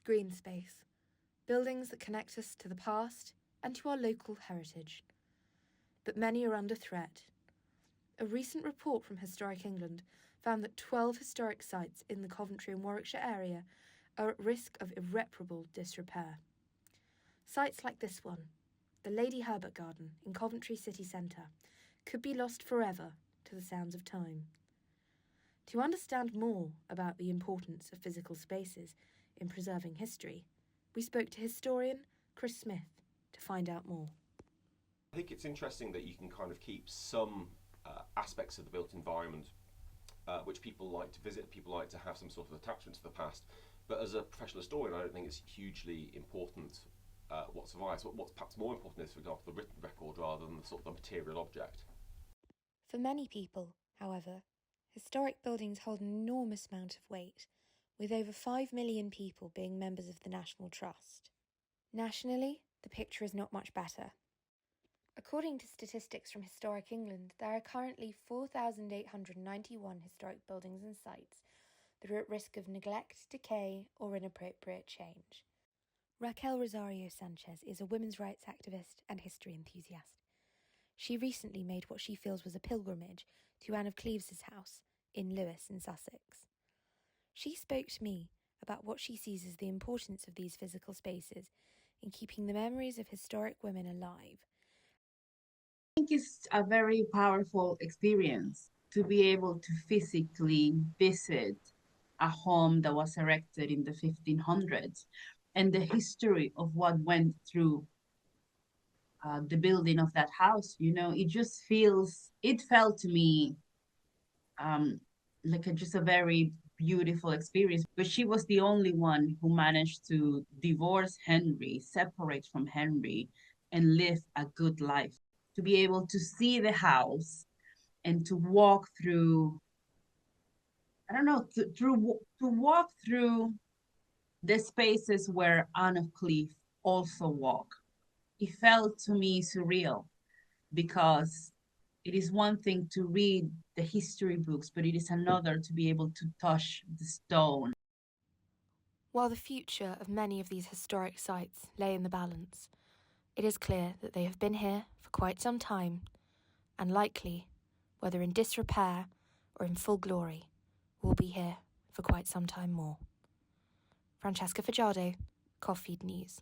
green space, buildings that connect us to the past and to our local heritage. But many are under threat. A recent report from Historic England found that 12 historic sites in the Coventry and Warwickshire area are at risk of irreparable disrepair. Sites like this one, the Lady Herbert Garden in Coventry city centre, could be lost forever to the sounds of time. To understand more about the importance of physical spaces in preserving history, we spoke to historian Chris Smith to find out more. I think it's interesting that you can kind of keep some aspects of the built environment which people like to visit, people like to have some sort of attachment to the past. But as a professional historian, I don't think it's hugely important what survives. What's perhaps more important is, for example, the written record rather than the sort of the material object. For many people, however, historic buildings hold an enormous amount of weight, with over 5 million people being members of the National Trust. Nationally, the picture is not much better. According to statistics from Historic England, there are currently 4,891 historic buildings and sites that are at risk of neglect, decay, or inappropriate change. Raquel Rosario Sanchez is a women's rights activist and history enthusiast. She recently made what she feels was a pilgrimage to Anne of Cleves' house in Lewes in Sussex. She spoke to me about what she sees as the importance of these physical spaces in keeping the memories of historic women alive. I think it's a very powerful experience to be able to physically visit a home that was erected in the 1500s and the history of what went through the building of that house. It felt to me like just a very beautiful experience. But she was the only one who managed to divorce Henry, separate from Henry, and live a good life. To be able to see the house and to walk through, to walk through the spaces where Anne of Cleves also walked. It felt to me surreal because it is one thing to read the history books, but it is another to be able to touch the stone. While the future of many of these historic sites lay in the balance, it is clear that they have been here for quite some time, and likely, whether in disrepair or in full glory, will be here for quite some time more. Francesca Fajardo, Coffeed News.